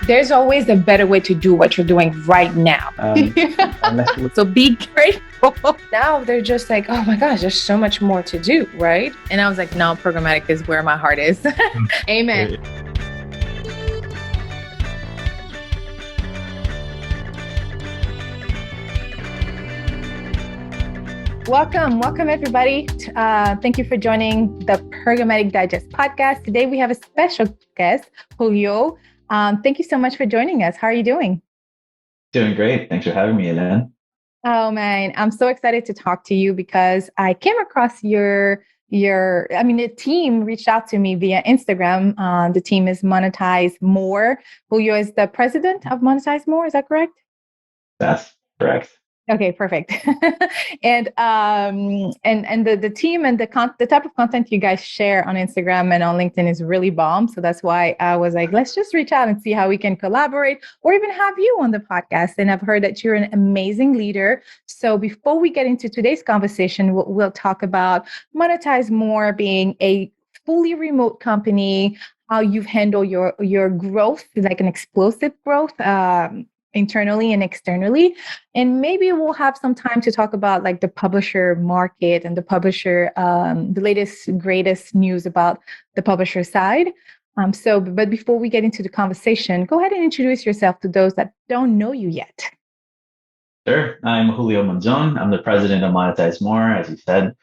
There's always a better way to do what you're doing right now. So be grateful. Now they're just like, oh my gosh, there's so much more to do, right? And I was like, no, programmatic is where my heart is. Amen. Welcome everybody. Thank you for joining the Programmatic Digest podcast. Today we have a special guest, Julio. Thank you so much for joining us. How are you doing? Doing great. Thanks for having me, Hélène. Oh man, I'm so excited to talk to you because I came across the team reached out to me via Instagram. The team is MonetizeMore. Julio is the president of MonetizeMore. Is that correct? That's correct. Okay, perfect. And the team and the type of content you guys share on Instagram and on LinkedIn is really bomb. So that's why I was like, let's just reach out and see how we can collaborate or even have you on the podcast. And I've heard that you're an amazing leader. So before we get into today's conversation, we'll talk about MonetizeMore being a fully remote company, how you've handled your growth, like an explosive growth, internally and externally. And maybe we'll have some time to talk about like the publisher market and the publisher, the latest, greatest news about the publisher side. But before we get into the conversation, go ahead and introduce yourself to those that don't know you yet. Sure. I'm Julio Monzon. I'm the president of MonetizeMore, as you said.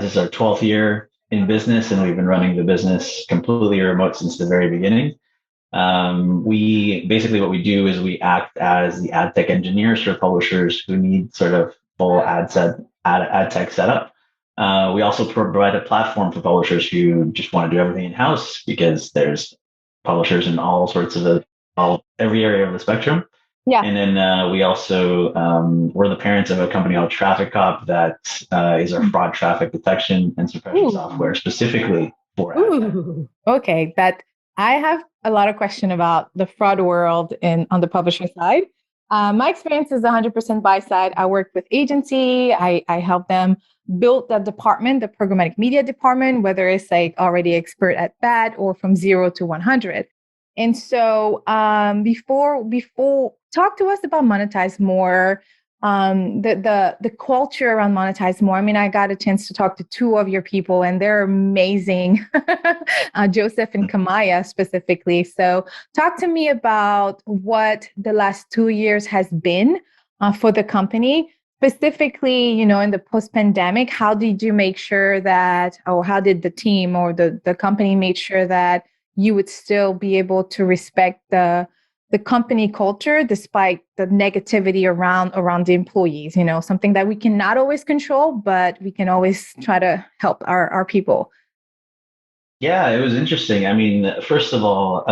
This is our 12th year in business, and we've been running the business completely remote since the very beginning. We basically what we do is we act as the ad tech engineers for publishers who need sort of full ad tech setup. We also provide a platform for publishers who just want to do everything in house because there's publishers in all sorts of every area of the spectrum. Yeah. And then we also we're the parents of a company called Traffic Cop that is our fraud traffic detection and suppression software specifically for ad tech. Okay, I have a lot of question about the fraud world on the publisher side. My experience is 100% buy side. I work with agency. I help them build the department, the programmatic media department, whether it's like already expert at bat or from 0 to 100. And so before talk to us about MonetizeMore. The culture around MonetizeMore. I mean, I got a chance to talk to two of your people, and they're amazing, Joseph and Kamaya specifically. So, talk to me about what the last 2 years has been for the company, specifically. In the post-pandemic. How did you make sure that, or how did the team or the company make sure that you would still be able to respect the company culture, despite the negativity around the employees, something that we cannot always control, but we can always try to help our people. Yeah, it was interesting. I mean, first of all,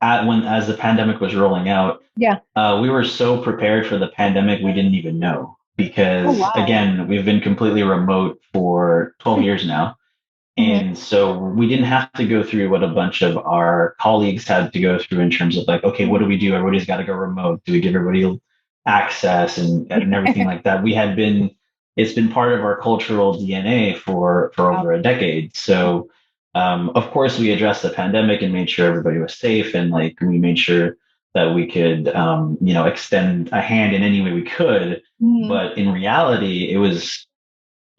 as the pandemic was rolling out, we were so prepared for the pandemic we didn't even know because again, we've been completely remote for 12 years now. And so we didn't have to go through what a bunch of our colleagues had to go through in terms of like, okay, what do we do? Everybody's got to go remote. Do we give everybody access and everything like that? It's been part of our cultural DNA for over a decade. So, of course, we addressed the pandemic and made sure everybody was safe. And like, we made sure that we could, extend a hand in any way we could. But in reality, it was,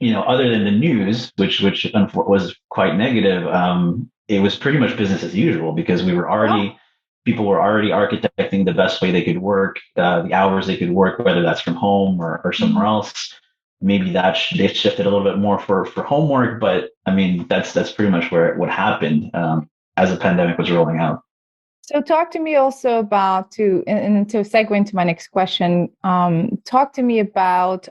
other than the news, which was quite negative, it was pretty much business as usual because people were already architecting the best way they could work, the hours they could work, whether that's from home or somewhere else. Maybe they shifted a little bit more for homework, but I mean, that's pretty much what happened as the pandemic was rolling out. So talk to me also about to segue into my next question. Talk to me about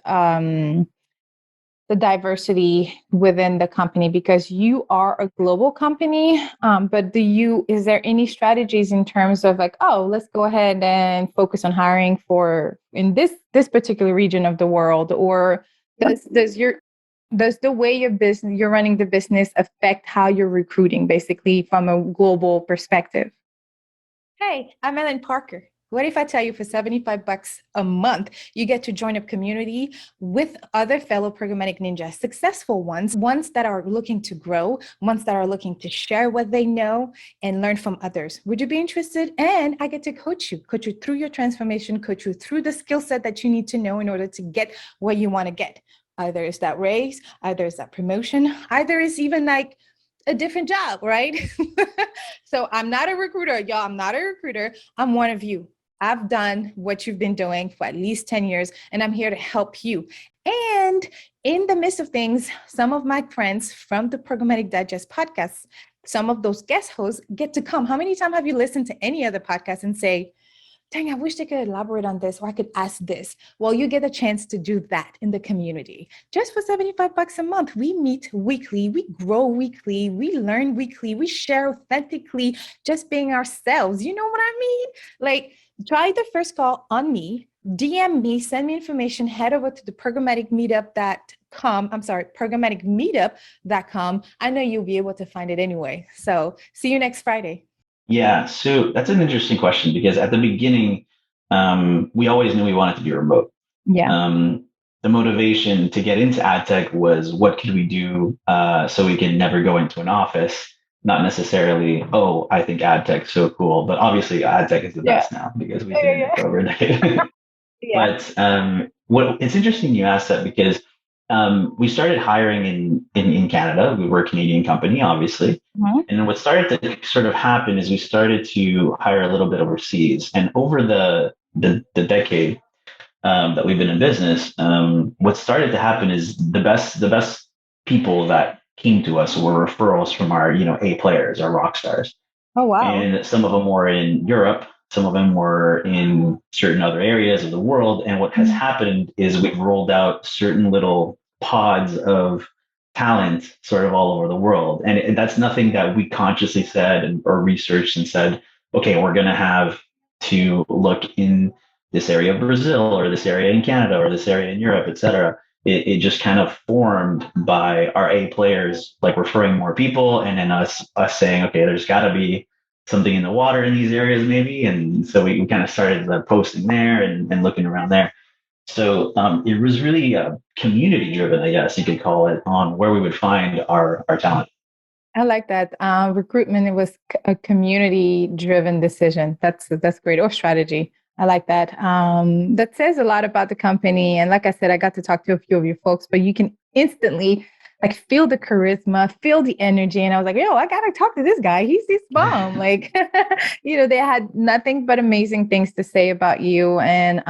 the diversity within the company, because you are a global company, but is there any strategies in terms of like, oh, let's go ahead and focus on hiring in this particular region of the world, or does the way you're running the business affect how you're recruiting, basically from a global perspective? Hey, I'm Ellen Parker. What if I tell you for $75 a month, you get to join a community with other fellow programmatic ninjas, successful ones that are looking to grow, ones that are looking to share what they know and learn from others? Would you be interested? And I get to coach you through your transformation, coach you through the skill set that you need to know in order to get what you want to get. Either is that raise, either is that promotion, either is even like a different job, right? So I'm not a recruiter, y'all. I'm not a recruiter. I'm one of you. I've done what you've been doing for at least 10 years, and I'm here to help you. And in the midst of things, some of my friends from the Programmatic Digest podcast, some of those guest hosts get to come. How many times have you listened to any other podcast and say, dang, I wish they could elaborate on this, or I could ask this? Well, you get a chance to do that in the community. Just for $75 a month, we meet weekly, we grow weekly, we learn weekly, we share authentically, just being ourselves. You know what I mean? Like, try the first call on me, DM me, send me information, head over to the programmaticmeetup.com. I know you'll be able to find it anyway. So see you next Friday. Yeah, so that's an interesting question because at the beginning, we always knew we wanted to be remote. Yeah. The motivation to get into ad tech was what could we do so we can never go into an office? Not necessarily, oh, I think ad tech's so cool, but obviously ad tech is the best now because we've been in it for over a decade. But what it's interesting you asked that because we started hiring in Canada. We were a Canadian company, obviously. Mm-hmm. And what started to sort of happen is we started to hire a little bit overseas. And over the decade that we've been in business, what started to happen is the best people that came to us were referrals from our, A players, our rock stars. Oh, wow. And some of them were in Europe. Some of them were in certain other areas of the world. And what has happened is we've rolled out certain little pods of talent sort of all over the world. And that's nothing that we consciously said or researched and said, okay, we're going to have to look in this area of Brazil or this area in Canada or this area in Europe, et cetera. It just kind of formed by our A players, like referring more people and then us saying, okay, there's got to be something in the water in these areas maybe. And so we kind of started posting there and looking around there. So it was really community driven, I guess you could call it, on where we would find our talent. I like that. Recruitment, it was a community driven decision. That's great. Or strategy. I like that. That says a lot about the company. And like I said, I got to talk to a few of you folks, but you can instantly like feel the charisma, feel the energy. And I was like, yo, I got to talk to this guy. He's bomb. Like, they had nothing but amazing things to say about you. And,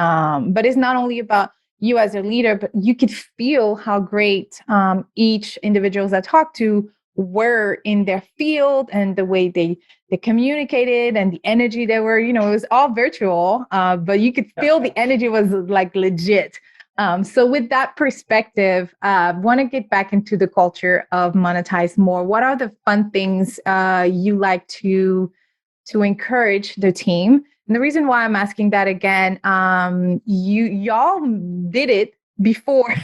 but it's not only about you as a leader, but you could feel how great each individuals I talked to were in their field and the way they communicated and the energy they were, it was all virtual, but you could feel the energy was like legit. So with that perspective, I want to get back into the culture of MonetizeMore. What are the fun things you like to encourage the team? And the reason why I'm asking that again, y'all did it before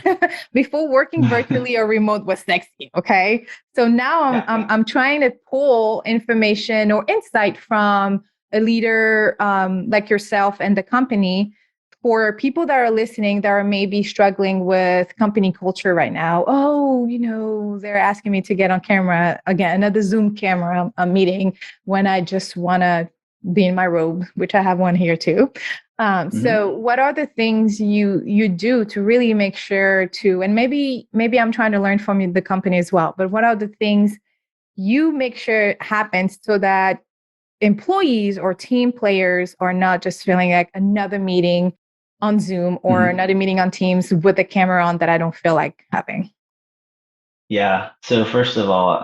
working virtually or remote was sexy. Okay. So now I'm trying to pull information or insight from a leader like yourself and the company for people that are listening that are maybe struggling with company culture right now. Oh, they're asking me to get on camera again, another Zoom camera meeting when I just want to be in my robe, which I have one here too. So what are the things you do to really make sure to, and maybe I'm trying to learn from the company as well, but what are the things you make sure happens so that employees or team players are not just feeling like another meeting on Zoom or another meeting on Teams with a camera on that I don't feel like having? Yeah. So first of all,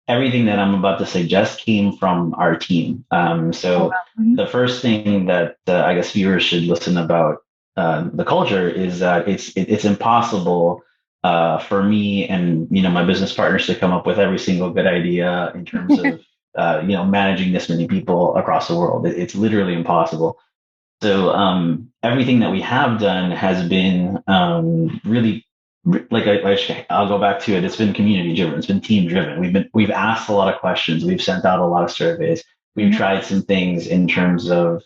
everything that I'm about to say just came from our team. The first thing that I guess viewers should listen about the culture is that it's impossible for me and my business partners to come up with every single good idea in terms of managing this many people across the world. It's literally impossible. So everything that we have done has been really, like I'll go back to it. It's been community driven. It's been team driven. We've asked a lot of questions. We've sent out a lot of surveys. We've tried some things in terms of,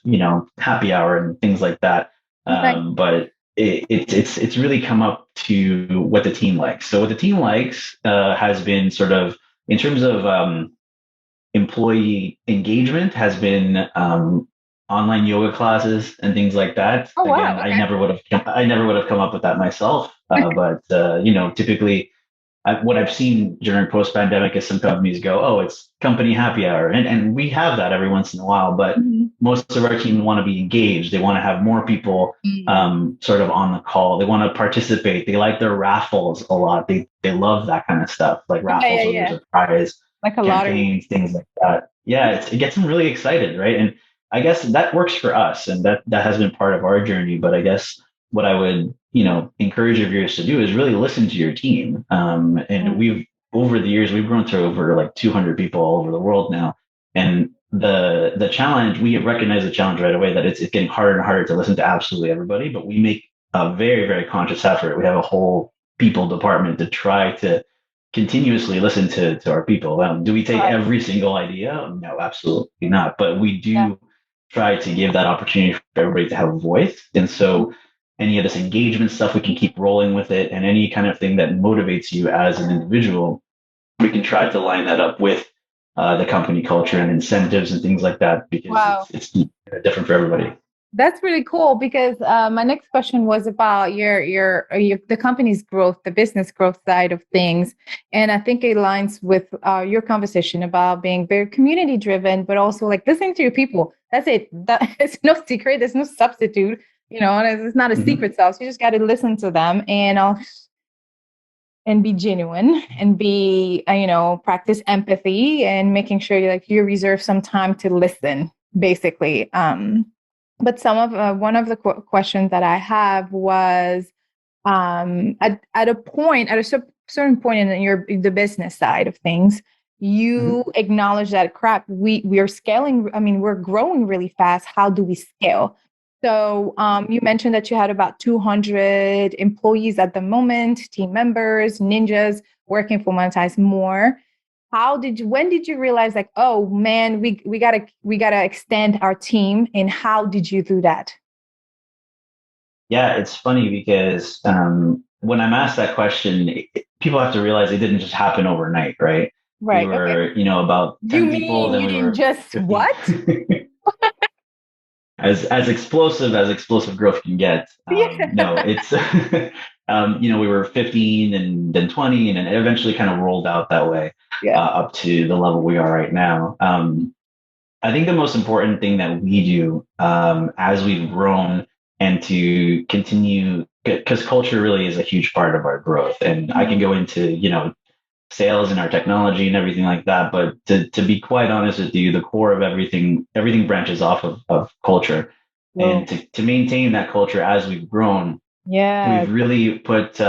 happy hour and things like that. But it's really come up to what the team likes. So what the team likes has been sort of in terms of employee engagement has been online yoga classes and things like that. Oh, wow. Again, Okay. I never would have come up with that myself. But typically what I've seen during post-pandemic is some companies go, oh, it's company happy hour. And we have that every once in a while, but most of our team want to be engaged. They want to have more people sort of on the call. They want to participate. They like their raffles a lot. They love that kind of stuff, like raffles where there's a prize, like a campaigns, things like that. Yeah, it gets them really excited, right? And I guess that works for us, and that has been part of our journey. But I guess what I would, encourage your viewers to do is really listen to your team. And we've, over the years, we've grown to over like 200 people all over the world now. And the challenge, we recognize the challenge right away that it's getting harder and harder to listen to absolutely everybody, but we make a very, very conscious effort. We have a whole people department to try to continuously listen to our people. Do we take every single idea? No, absolutely not. But we do try to give that opportunity for everybody to have a voice. And so any of this engagement stuff, we can keep rolling with it. And any kind of thing that motivates you as an individual, we can try to line that up with the company culture and incentives and things like that, because it's different for everybody. That's really cool, because my next question was about the company's growth, the business growth side of things. And I think it aligns with your conversation about being very community driven, but also like listening to your people. That's it. It's no secret. There's no substitute. It's not a secret sauce. You just got to listen to them and be genuine and be, practice empathy and making sure you reserve some time to listen, basically. But one of the questions that I have was at a certain point in the business side of things, you acknowledge that we are scaling. I mean, we're growing really fast. How do we scale? So you mentioned that you had about 200 employees at the moment, team members, ninjas working for MonetizeMore. When did you realize like, oh man, we gotta extend our team, and how did you do that? Yeah, it's funny because when I'm asked that question, people have to realize it didn't just happen overnight, right? Right. We were, about 10 people. Then we were just 50. What? as explosive growth can get. No, it's we were 15 and then 20, and then it eventually kind of rolled out that way up to the level we are right now. I think the most important thing that we do as we've grown and to continue, because culture really is a huge part of our growth, and I can go into sales and our technology and everything like that. But to be quite honest with you, the core of everything branches off of culture. Whoa. And to maintain that culture as we've grown, we've really put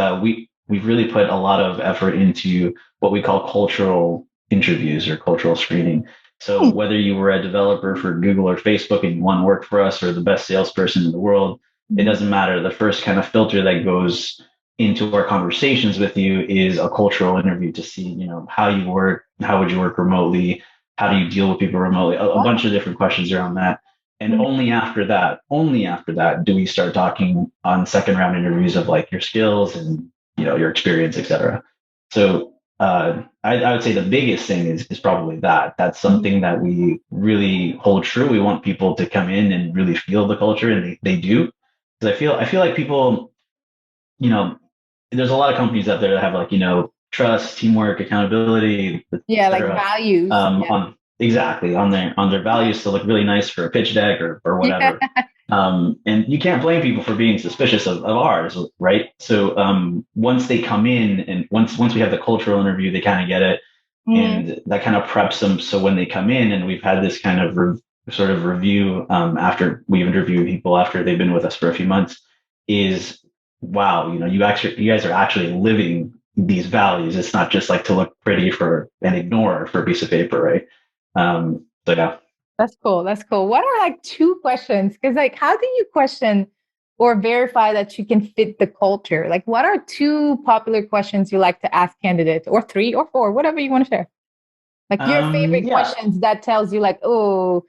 we've really put a lot of effort into what we call cultural interviews or cultural screening. So whether you were a developer for Google or Facebook and you want to work for us, or the best salesperson in the world, it doesn't matter. The first kind of filter that goes into our conversations with you is a cultural interview to see, how you work, how would you work remotely, how do you deal with people remotely, a bunch of different questions around that. And only after that do we start talking on second round interviews of like your skills and, your experience, etc. So I would say the biggest thing is probably that. That's something that we really hold true. We want people to come in and really feel the culture, and they do. Because I feel like people, there's a lot of companies out there that have like, trust, teamwork, accountability, like values. Exactly on their values to look really nice for a pitch deck or whatever. And you can't blame people for being suspicious of ours, right? So once they come in, and once we have the cultural interview, they kind of get it, and that kind of preps them. So when they come in, and we've had this kind of sort of review after we've interviewed people after they've been with us for a few months, is wow, you guys are actually living these values. It's not just like to look pretty and ignore for a piece of paper, right? So yeah. That's cool. What are like two questions? Because like, how do you question or verify that you can fit the culture? Like, what are two popular questions you like to ask candidates, or three or four, whatever you want to share? Like your favorite questions that tells you like, oh,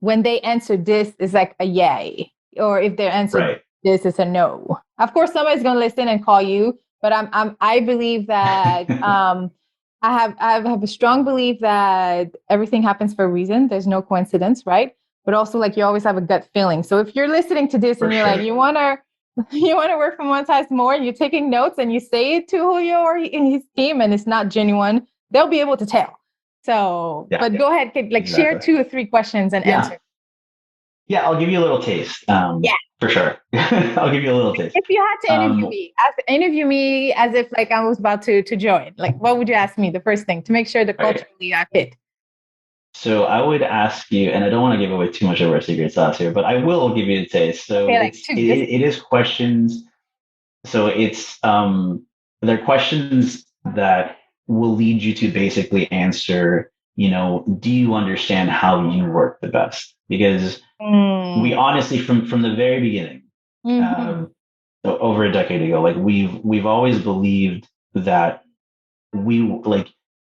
when they answer this, it's like a yay. Or if they answer this, is a no. Of course, somebody's going to listen and call you, but I believe that I have a strong belief that everything happens for a reason. There's no coincidence, right? But also, like, you always have a gut feeling. So if you're listening to this and you're like, you want to work for MonetizeMore, and you're taking notes and you say it to Julio or his team, and it's not genuine, they'll be able to tell. So, but go ahead, share 2 or 3 questions and answer. Yeah, I'll give you a little taste. For sure. I'll give you a little taste. If you had to interview me as if like I was about to join, like what would you ask me the first thing to make sure the culturally I fit? So I would ask you, and I don't want to give away too much of our secret sauce here, but I will give you a taste. So it is questions. So it's they're questions that will lead you to basically answer, do you understand how you work the best? Because we honestly, from the very beginning, so over a decade ago, like we've always believed that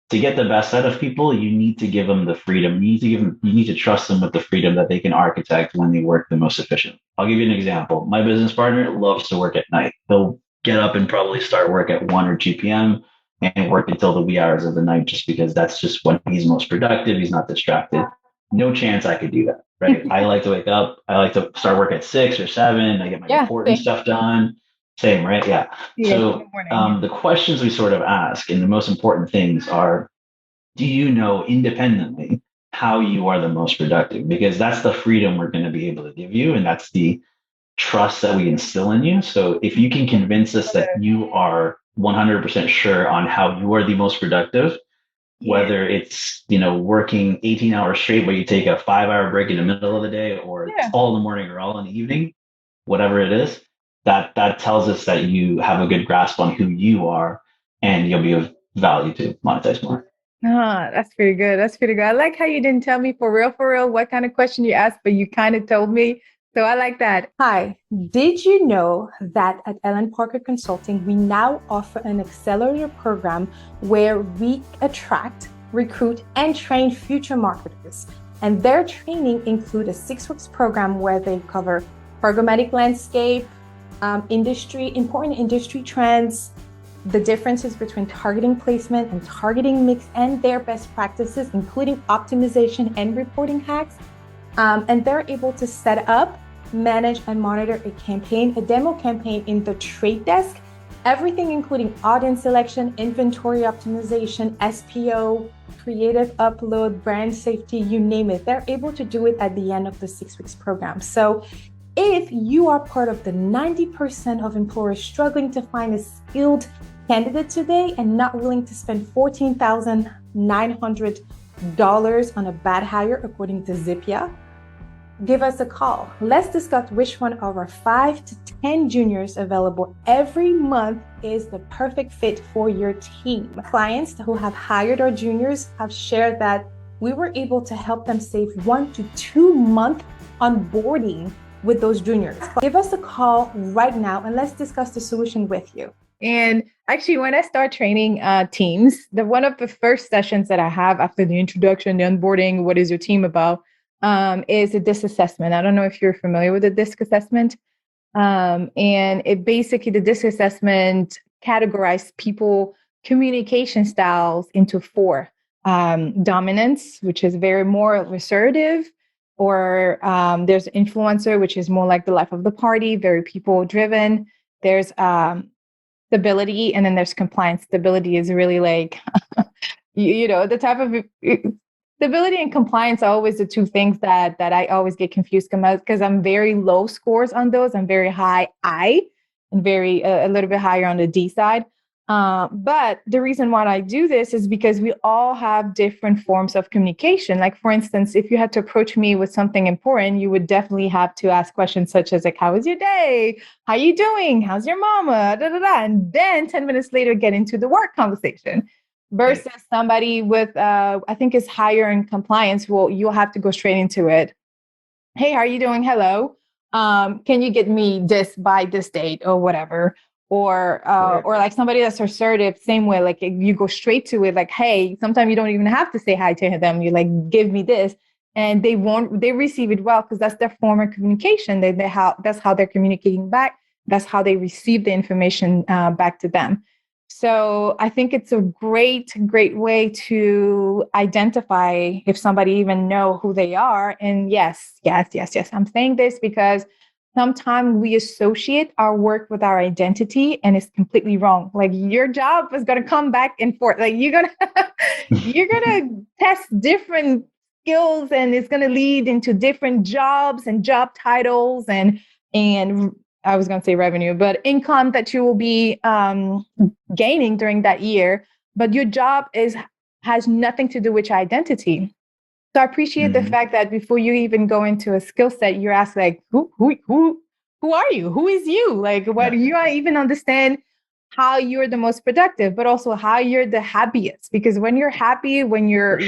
to get the best out of people, you need to give them the freedom. You need to trust them with the freedom that they can architect when they work the most efficient. I'll give you an example. My business partner loves to work at night. He'll get up and probably start work at 1 or 2 p.m. and work until the wee hours of the night, just because that's just when he's most productive. He's not distracted. No chance I could do that, right? I like to wake up. I like to start work at 6 or 7. I get my important stuff done. Same, right? Yeah. So the questions we sort of ask, and the most important things are, do you know independently how you are the most productive? Because that's the freedom we're going to be able to give you. And that's the trust that we instill in you. So if you can convince us that you are 100% sure on how you are the most productive, whether it's, working 18 hours straight, where you take a 5-hour break in the middle of the day, or all in the morning or all in the evening, whatever it is, that tells us that you have a good grasp on who you are, and you'll be of value to MonetizeMore. That's pretty good. That's pretty good. I like how you didn't tell me for real, what kind of question you asked, but you kind of told me. So I like that. Hi, did you know that at Ellen Parker Consulting, we now offer an accelerator program where we attract, recruit, and train future marketers. And their training include a 6-week program where they cover programmatic landscape, important industry trends, the differences between targeting placement and targeting mix, and their best practices, including optimization and reporting hacks. And they're able to set up, manage, and monitor a demo campaign in the trade desk, everything including audience selection, inventory optimization, SPO, creative upload, brand safety, you name it. They're able to do it at the end of the 6-week program. So if you are part of the 90% of employers struggling to find a skilled candidate today and not willing to spend $14,900 on a bad hire, according to Zipia, give us a call. Let's discuss which one of our 5 to 10 juniors available every month is the perfect fit for your team. Clients who have hired our juniors have shared that we were able to help them save 1 to 2 months onboarding with those juniors. Give us a call right now and let's discuss the solution with you. And actually, when I start training teams, one of the first sessions that I have after the introduction, the onboarding, what is your team about, is a DISC assessment. I don't know if you're familiar with the DISC assessment. And it basically, the DISC assessment categorizes people communication styles into 4. Dominance, which is very more assertive, or there's influencer, which is more like the life of the party, very people driven. There's stability, and then there's compliance. Stability is really like, the type of stability and compliance are always the 2 things that I always get confused about, because I'm very low scores on those. I'm very high I, and very a little bit higher on the D side. But the reason why I do this is because we all have different forms of communication. Like, for instance, if you had to approach me with something important, you would definitely have to ask questions such as like, how was your day? How you doing? How's your mama? Da, da, da. And then 10 minutes later, get into the work conversation. Versus somebody with, I think is higher in compliance, you'll have to go straight into it. Hey, how are you doing? Hello. Can you get me this by this date or whatever? or like somebody that's assertive, same way, like you go straight to it, like, hey, sometimes you don't even have to say hi to them. You like, give me this. And they receive it well because that's their form of communication. That's how they're communicating back. That's how they receive the information back to them. So I think it's a great way to identify if somebody even know who they are. And yes. I'm saying this because sometimes we associate our work with our identity and it's completely wrong. Like your job is going to come back and forth. Like you're going to test different skills and it's going to lead into different jobs and job titles and I was going to say revenue, but income that you will be gaining during that year. But your job has nothing to do with your identity. So I appreciate the fact that before you even go into a skill set, you're asked like, who are you? Who is you? Like, what do you even understand how you're the most productive, but also how you're the happiest? Because when you're happy, when you're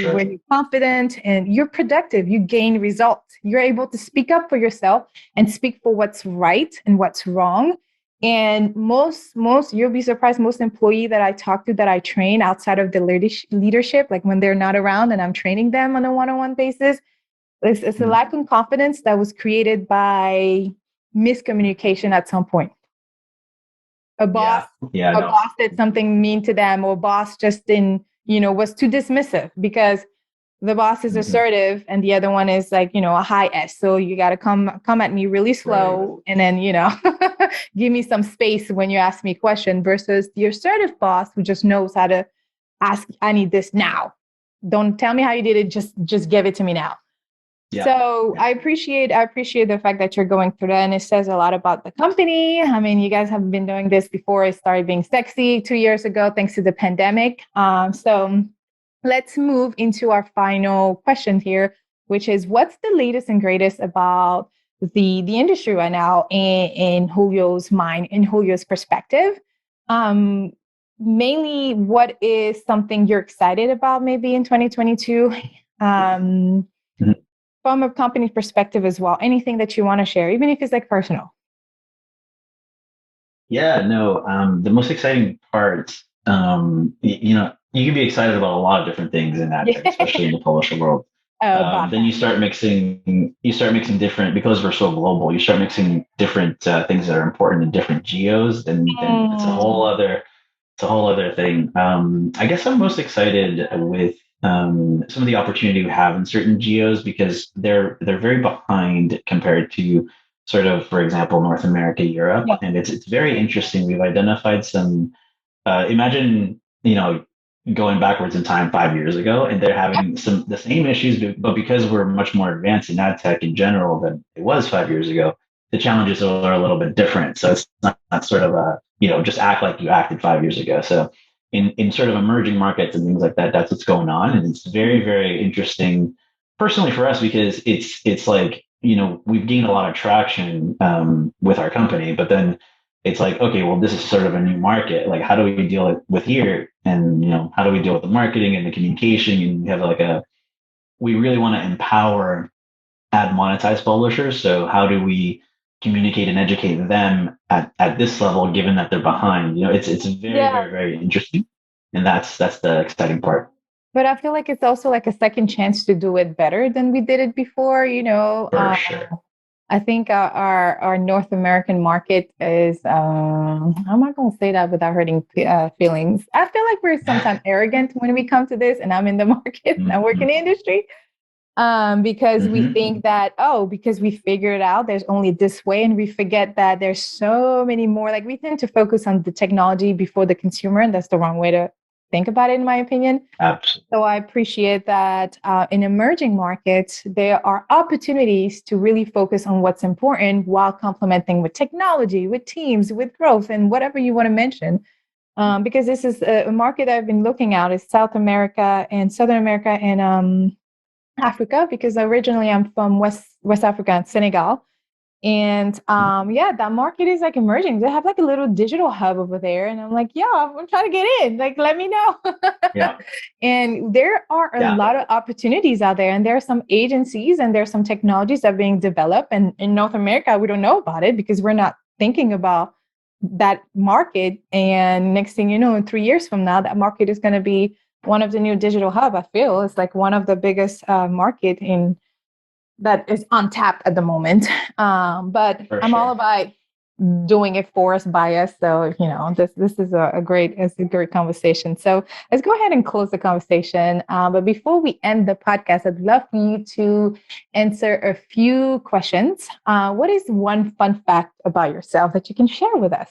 confident and you're productive, you gain results. You're able to speak up for yourself and speak for what's right and what's wrong. And most, you'll be surprised, most employee that I talk to, that I train outside of the leadership, like when they're not around and I'm training them on a one-on-one basis, it's a lack of confidence that was created by miscommunication at some point. A boss said something mean to them, or boss just was too dismissive because the boss is assertive and the other one is like, a high S. So you got to come at me really slow and then, give me some space when you ask me a question, versus the assertive boss who just knows how to ask, I need this now. Don't tell me how you did it. Just give it to me now. Yeah. So I appreciate the fact that you're going through that. And it says a lot about the company. I mean, you guys have been doing this before it started being sexy 2 years ago, thanks to the pandemic. So let's move into our final question here, which is, what's the latest and greatest about the industry right now in Julio's mind, in Julio's perspective? Mainly, what is something you're excited about maybe in 2022? From a company perspective as well, anything that you want to share, even if it's like personal. Yeah, no, the most exciting part, you can be excited about a lot of different things in that, especially in the publisher world. Then you start mixing different, because we're so global, you start mixing different things that are important in different geos, and then it's a whole other thing. I guess I'm most excited with some of the opportunity we have in certain geos, because they're very behind compared to sort of, for example, North America, Europe. Yeah. And it's very interesting. We've identified some, imagine, going backwards in time 5 years ago, and they're having the same issues, but because we're much more advanced in ad tech in general than it was 5 years ago, the challenges are a little bit different. So it's not sort of a, just act like you acted 5 years ago. So in sort of emerging markets and things like that, that's what's going on. And it's very, very interesting personally for us, because it's like, we've gained a lot of traction with our company, but then it's like, okay, well, this is sort of a new market. Like, how do we deal with here? And, how do we deal with the marketing and the communication? And we have we really want to empower ad monetized publishers. So how do we communicate and educate them at this level, given that they're behind? It's very, very, very interesting. And that's the exciting part. But I feel like it's also like a second chance to do it better than we did it before, For sure. I think our North American market is, I'm not going to say that without hurting feelings. I feel like we're sometimes arrogant when we come to this, and I'm in the market and I work in the industry, because we think that, because we figured it out, there's only this way, and we forget that there's so many more. Like, we tend to focus on the technology before the consumer, and that's the wrong way to think about it, in my opinion. Absolutely. So I appreciate that in emerging markets, there are opportunities to really focus on what's important while complementing with technology, with teams, with growth, and whatever you want to mention. Because this is a market I've been looking at, is South America and Southern America and Africa, because originally I'm from West Africa and Senegal. And that market is like emerging. They have like a little digital hub over there. And I'm like, I'm trying to get in. Like, let me know. Yeah. And there are a lot of opportunities out there. And there are some agencies and there are some technologies that are being developed. And in North America, we don't know about it because we're not thinking about that market. And next thing you know, in 3 years from now, that market is going to be one of the new digital hub. I feel it's like one of the biggest market in that is untapped at the moment. But I'm all about doing it for us by us. So, this is a great conversation. So let's go ahead and close the conversation. But before we end the podcast, I'd love for you to answer a few questions. What is one fun fact about yourself that you can share with us?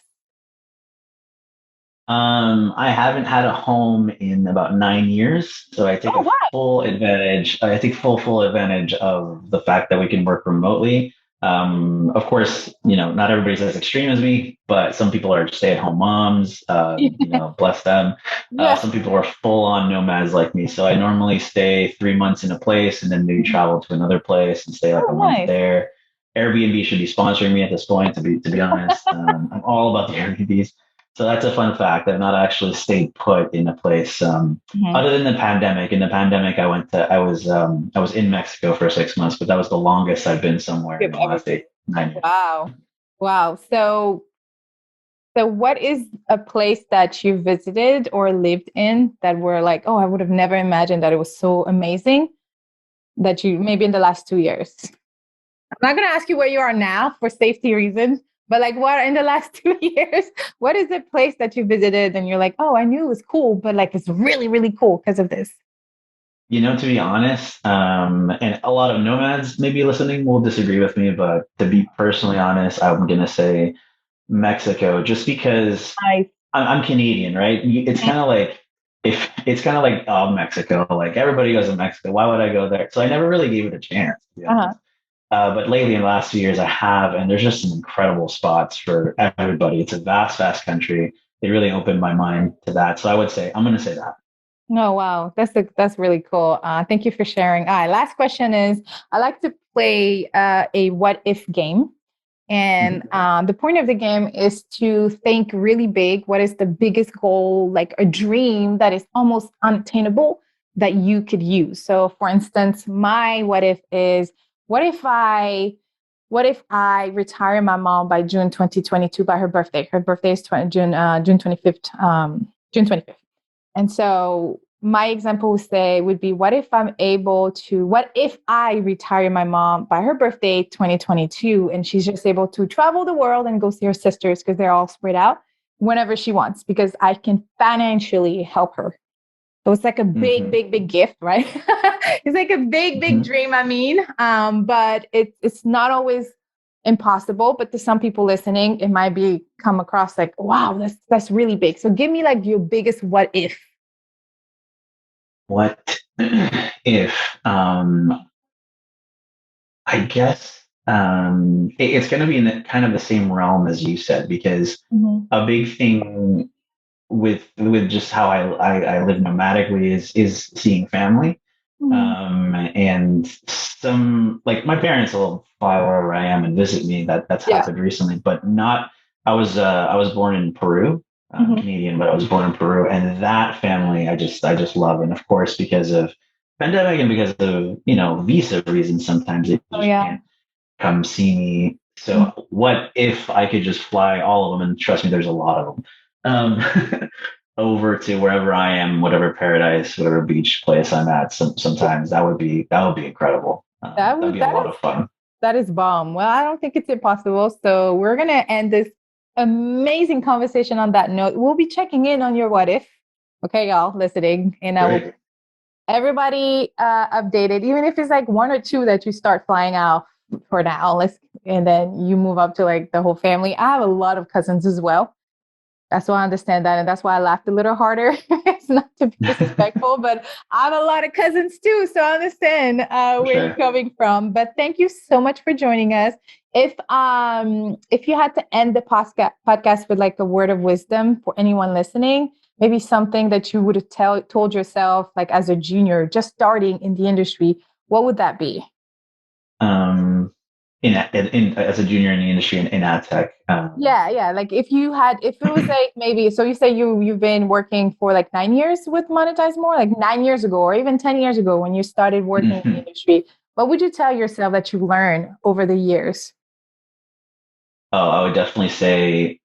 I haven't had a home in about 9 years, so I take full advantage. I take full advantage of the fact that we can work remotely. Of course, not everybody's as extreme as me, but some people are stay-at-home moms. Bless them. Some people are full-on nomads like me. So I normally stay 3 months in a place and then maybe travel to another place and stay like a month there. Airbnb should be sponsoring me at this point. To be honest, I'm all about the Airbnbs. So that's a fun fact. I've not actually stayed put in a place other than the pandemic. In the pandemic, I was in Mexico for 6 months, but that was the longest I've been somewhere in the last 9 years. Wow. So what is a place that you visited or lived in that were like, oh, I would have never imagined that it was so amazing that you maybe in the last 2 years? I'm not going to ask you where you are now for safety reasons. But like what in the last 2 years, what is a place that you visited and you're like, oh, I knew it was cool, but like it's really, really cool because of this? To be honest, and a lot of nomads maybe listening will disagree with me, but to be personally honest, I'm going to say Mexico, just because I'm Canadian, right? It's kind of like Mexico, like everybody goes to Mexico. Why would I go there? So I never really gave it a chance, to be honest. But lately, in the last few years, I have, and there's just some incredible spots for everybody. It's a vast, vast country. It really opened my mind to that. So I'm going to say that. Oh, wow. That's really cool. Thank you for sharing. All right. Last question is, I like to play a what if game. And the point of the game is to think really big. What is the biggest goal, like a dream that is almost unattainable that you could use? So for instance, my what if is, what if I retire my mom by June 2022 by her birthday? Her birthday is June 25th. June 25th. And so my example would be, what if I retire my mom by her birthday 2022 and she's just able to travel the world and go see her sisters because they're all spread out whenever she wants, because I can financially help her. So it's like a big gift, right? It's like a big dream. I mean, but it's not always impossible. But to some people listening, it might be come across like, wow, that's really big. So give me like your biggest what if. What if? I guess it's going to be in kind of the same realm as you said, because a big thing with just how I live nomadically is seeing family. And some, like, my parents will fly wherever I am and visit me. That's happened recently, but not. I was born in Peru. I'm Canadian, but I was born in Peru, and that family I just love. And of course, because of pandemic and because of visa reasons, sometimes they just can't come see me. So what if I could just fly all of them? And trust me, there's a lot of them. Over to wherever I am, whatever paradise, whatever beach place I'm at. Sometimes that would be incredible. That'd be a lot of fun. That is bomb. Well, I don't think it's impossible. So we're gonna end this amazing conversation on that note. We'll be checking in on your what if. Okay, y'all listening, and I will everybody updated, even if it's like one or two that you start flying out for now. And then you move up to like the whole family. I have a lot of cousins as well. That's why I understand that. And that's why I laughed a little harder. It's not to be disrespectful, but I have a lot of cousins too. So I understand where you're coming from. But thank you so much for joining us. If you had to end the podcast with like a word of wisdom for anyone listening, maybe something that you would have told yourself, like as a junior, just starting in the industry, what would that be? As a junior in the industry in ad tech. Yeah. Like if it was like maybe, so you say you've been working for like 9 years with MonetizeMore, like 9 years ago, or even 10 years ago when you started working in the industry, what would you tell yourself that you learned over the years? Oh, I would definitely say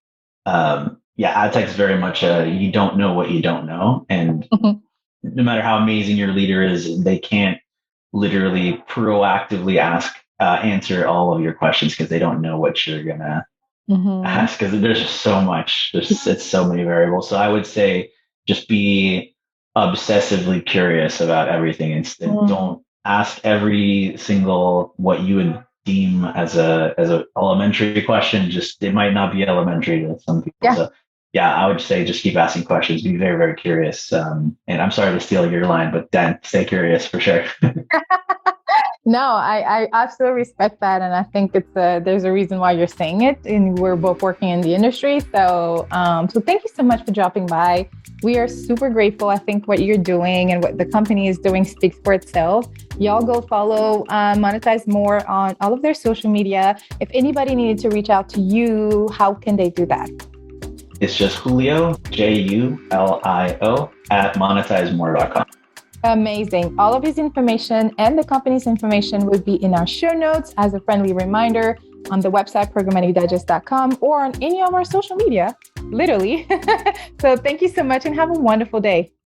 ad tech is very much you don't know what you don't know. And no matter how amazing your leader is, they can't literally proactively answer all of your questions because they don't know what you're going to ask, because there's just so much, it's so many variables. So I would say just be obsessively curious about everything and don't ask every single what you would deem as a elementary question. Just, it might not be elementary to some people. Yeah. So I would say just keep asking questions, be very, very curious. And I'm sorry to steal your line, but Dan, stay curious for sure. No, I absolutely respect that. And I think there's a reason why you're saying it, and we're both working in the industry. So thank you so much for dropping by. We are super grateful. I think what you're doing and what the company is doing speaks for itself. Y'all go follow MonetizeMore on all of their social media. If anybody needed to reach out to you, how can they do that? It's just Julio, Julio, at monetizemore.com. Amazing. All of his information and the company's information would be in our show notes as a friendly reminder on the website, programmaticdigest.com, or on any of our social media, literally. So thank you so much and have a wonderful day.